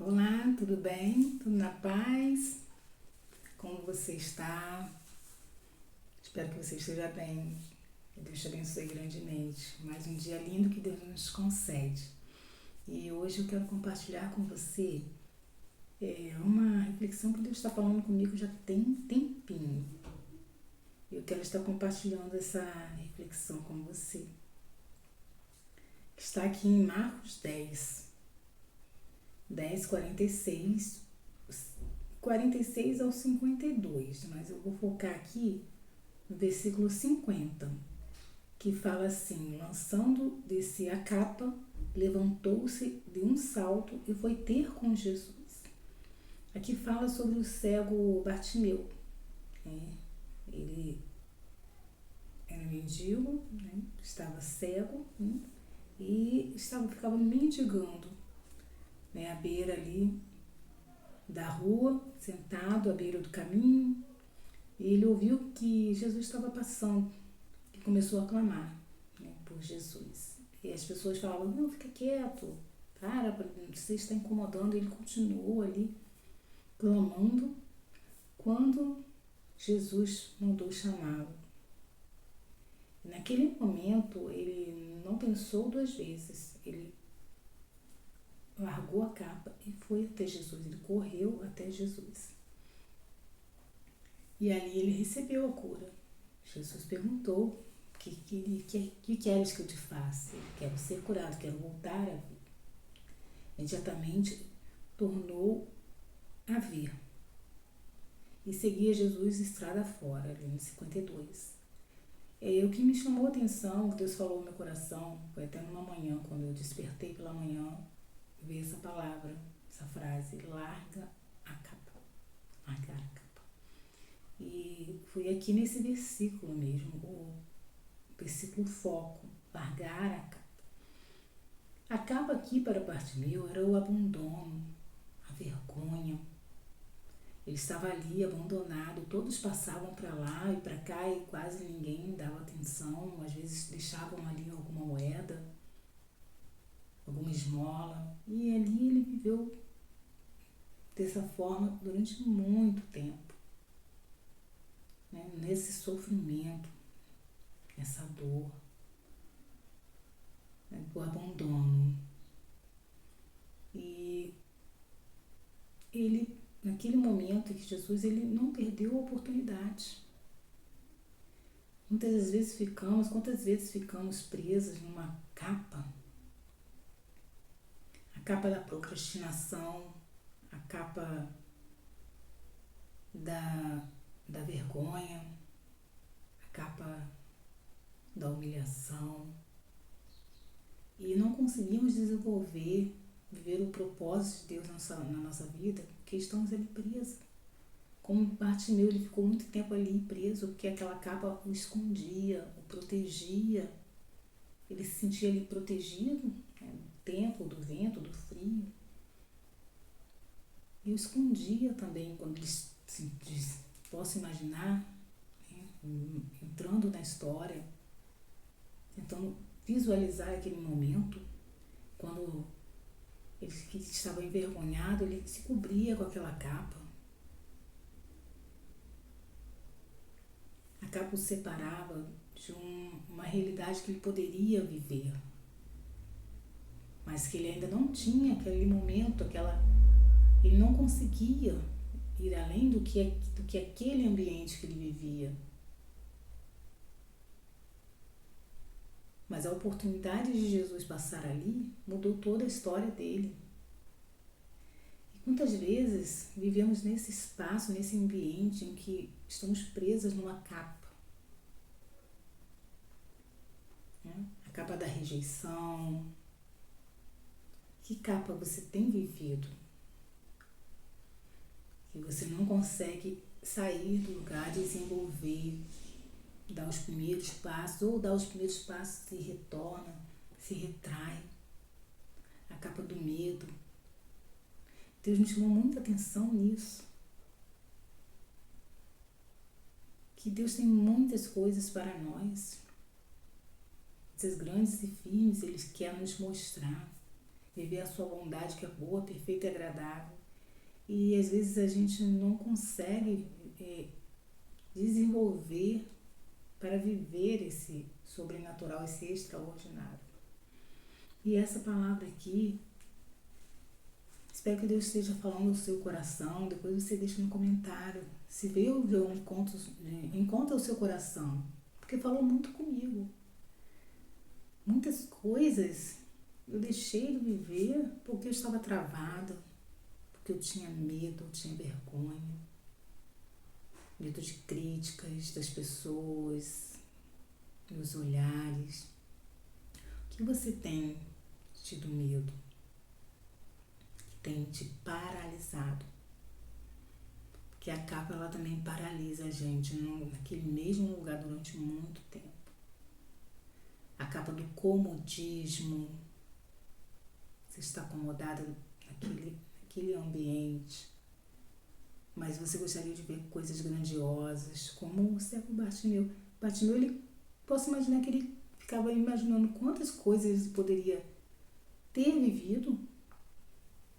Olá, tudo bem? Tudo na paz? Como você está? Espero que você esteja bem. Que Deus te abençoe grandemente. Mais um dia lindo que Deus nos concede. E hoje eu quero compartilhar com você uma reflexão que Deus está falando comigo já tem um tempinho. Eu quero estar compartilhando essa reflexão com você. Que está aqui em Marcos 10, 46 ao 52, mas eu vou focar aqui no versículo 50, que fala assim: lançando-se a capa, levantou-se de um salto e foi ter com Jesus. Aqui fala sobre o cego Bartimeu. Ele era mendigo, estava cego, e ficava mendigando, à beira ali da rua, sentado à beira do caminho. E ele ouviu que Jesus estava passando e começou a clamar, por Jesus. E as pessoas falavam: não, fica quieto, você está incomodando. Ele continuou ali clamando quando Jesus mandou chamá-lo. E naquele momento ele não pensou duas vezes, ele largou a capa e foi até Jesus, ele correu até Jesus. E ali ele recebeu a cura. Jesus perguntou: que queres que eu te faça? Eu quero ser curado, quero voltar a ver. Imediatamente tornou a ver e seguia Jesus estrada fora, ali no 52. O que me chamou a atenção, que Deus falou no meu coração, foi até numa manhã, quando eu despertei pela manhã, veio essa palavra, essa frase: larga a capa, largar a capa. E foi aqui nesse versículo mesmo, o versículo foco, largar a capa. A capa aqui para Bartimeu era o abandono, a vergonha. Ele estava ali abandonado, todos passavam para lá e para cá e quase ninguém dava atenção, às vezes deixavam ali alguma moeda, alguma esmola, e ali ele viveu dessa forma durante muito tempo, nesse sofrimento, nessa dor, do abandono. E ele, naquele momento que Jesus, ele não perdeu a oportunidade. Quantas vezes ficamos presas numa capa? A capa da procrastinação, a capa da vergonha, a capa da humilhação. E não conseguimos viver o propósito de Deus na nossa vida, porque estamos ali presos. Como Bartimeu, ele ficou muito tempo ali preso, porque aquela capa o escondia, o protegia. Ele se sentia ali protegido, do tempo, do vento, do frio. E o escondia também, quando ele posso imaginar, entrando na história, tentando visualizar aquele momento, quando ele estava envergonhado, ele se cobria com aquela capa. A capa o separava de uma realidade que ele poderia viver, mas que ele ainda não tinha aquele momento, ele não conseguia ir além do que aquele ambiente que ele vivia. Mas a oportunidade de Jesus passar ali mudou toda a história dele. E quantas vezes vivemos nesse espaço, nesse ambiente em que estamos presas numa capa? A capa da rejeição. Que capa você tem vivido? Que você não consegue sair do lugar, desenvolver, dar os primeiros passos, ou dar os primeiros passos se retorna, se retrai. A capa do medo. Deus me chamou muita atenção nisso. Que Deus tem muitas coisas para nós. Coisas grandes e firmes Ele quer nos mostrar. viver a sua bondade que é boa, perfeita e agradável. E às vezes a gente não consegue desenvolver para viver esse sobrenatural, esse extraordinário. E essa palavra aqui, espero que Deus esteja falando no seu coração. Depois você deixa no comentário. Se veio de um encontra o seu coração. Porque falou muito comigo. Muitas coisas eu deixei de viver porque eu estava travada, porque eu tinha medo, eu tinha vergonha, medo de críticas das pessoas, dos olhares. O que você tem tido medo? Que tem te paralisado? Porque a capa ela também paralisa a gente naquele mesmo lugar durante muito tempo. A capa do comodismo. Você está acomodada naquele ambiente, mas você gostaria de ver coisas grandiosas, como o cego Bartimeu. Bartimeu, ele, posso imaginar que ele ficava imaginando quantas coisas ele poderia ter vivido,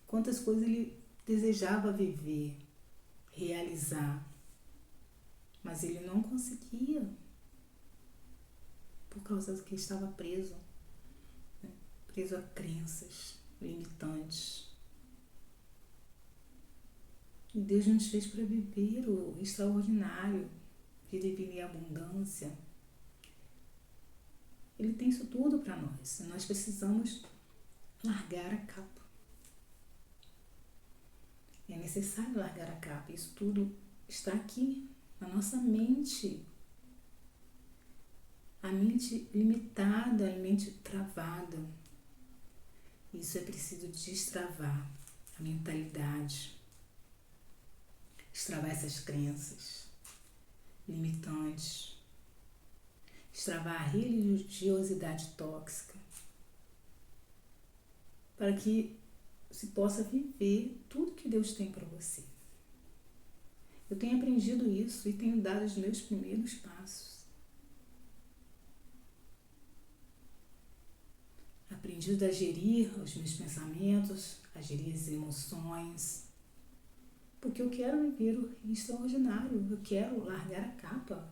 quantas coisas ele desejava viver, realizar, mas ele não conseguia, por causa que estava preso, né? Preso a crenças limitantes. E Deus nos fez para viver o extraordinário, vida e vida em abundância. Ele tem isso tudo para nós. Nós precisamos largar a capa. É necessário largar a capa. Isso tudo está aqui, na nossa mente. A mente limitada, a mente travada. Isso é preciso destravar a mentalidade. Destravar essas crenças limitantes. Destravar a religiosidade tóxica. Para que se possa viver tudo que Deus tem para você. Eu tenho aprendido isso e tenho dado os meus primeiros passos. Aprendido a gerir os meus pensamentos, a gerir as emoções. Porque eu quero viver o extraordinário, eu quero largar a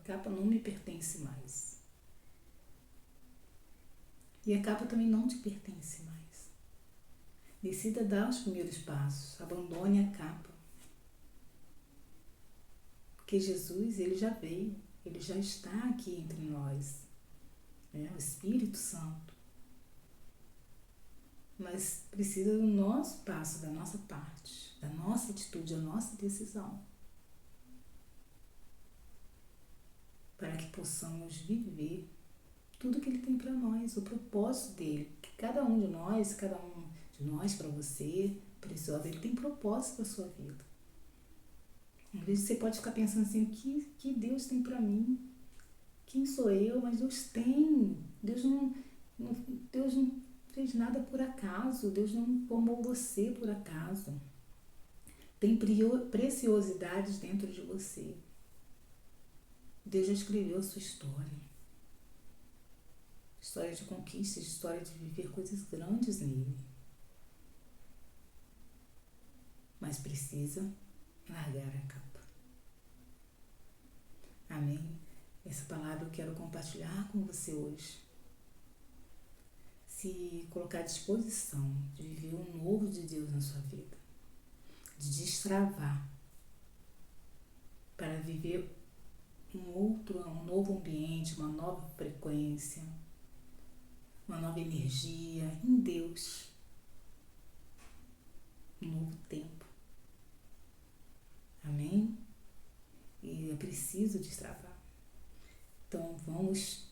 capa não me pertence mais. E a capa também não te pertence mais. Decida dar os primeiros passos, abandone a capa. Porque Jesus, ele já veio, ele já está aqui entre nós, né? O Espírito Santo. Mas precisa do nosso passo, da nossa parte, da nossa atitude, da nossa decisão. Para que possamos viver tudo que ele tem para nós, o propósito dele. Que cada um de nós para você, preciosa, ele tem propósito para a sua vida. Às vezes você pode ficar pensando assim, o que Deus tem para mim? Quem sou eu? Mas Deus tem. Deus não fez nada por acaso. Deus não formou você por acaso. Tem preciosidades dentro de você. Deus já escreveu a sua história. História de conquistas, história de viver coisas grandes nele. Mas precisa largar a capa. Amém? Essa palavra eu quero compartilhar com você hoje. Se colocar à disposição de viver o novo de Deus na sua vida. De destravar. Para viver um novo ambiente, uma nova frequência, uma nova energia em Deus. Um novo tempo. Amém? E é preciso destravar. Então vamos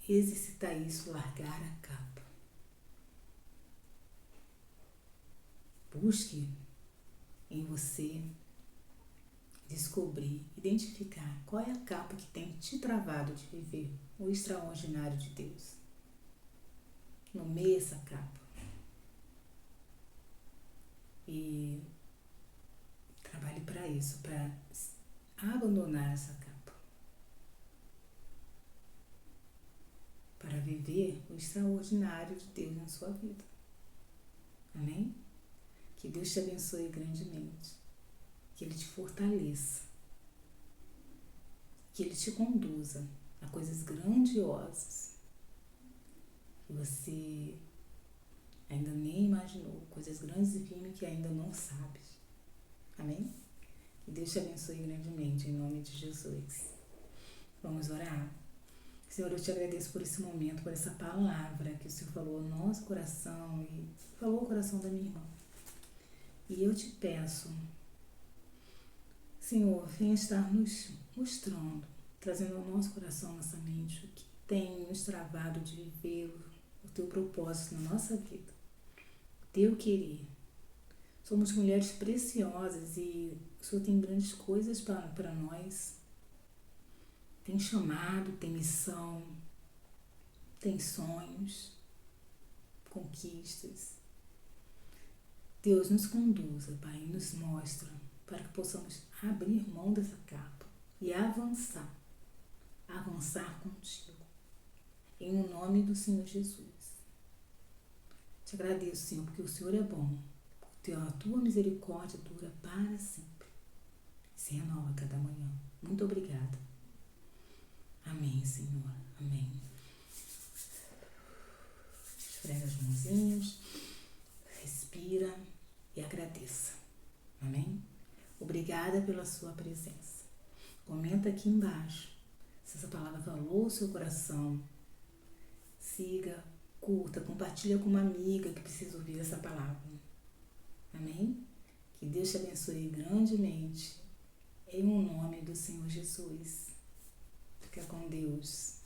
exercitar isso, largar a capa. Busque em você descobrir, identificar qual é a capa que tem te travado de viver o extraordinário de Deus. Nomeie essa capa. E trabalhe para isso, para abandonar essa capa. Para viver o extraordinário de Deus na sua vida. Amém? Que Deus te abençoe grandemente. Que Ele te fortaleça. Que Ele te conduza a coisas grandiosas que você ainda nem imaginou. Coisas grandes e firmes que ainda não sabes. Amém? Que Deus te abençoe grandemente, em nome de Jesus. Vamos orar? Senhor, eu te agradeço por esse momento, por essa palavra que o Senhor falou ao nosso coração e falou ao coração da minha irmã. E eu te peço, Senhor, venha estar nos mostrando, trazendo ao nosso coração, nossa mente, o que tem nos travado de viver o teu propósito na nossa vida, o teu querer. Somos mulheres preciosas e o Senhor tem grandes coisas para nós. Tem chamado, tem missão, tem sonhos, conquistas. Deus nos conduza, Pai, e nos mostra para que possamos abrir mão dessa capa e avançar contigo, em o nome do Senhor Jesus. Te agradeço, Senhor, porque o Senhor é bom, porque a tua misericórdia dura para sempre, se renova a cada manhã. Muito obrigada. Amém, Senhor. Amém. Esfrega as mãozinhas, respira e agradeça. Amém? Obrigada pela sua presença. Comenta aqui embaixo se essa palavra falou o seu coração. Siga, curta, compartilha com uma amiga que precisa ouvir essa palavra. Amém? Que Deus te abençoe grandemente. Em nome do Senhor Jesus. Fica com Deus.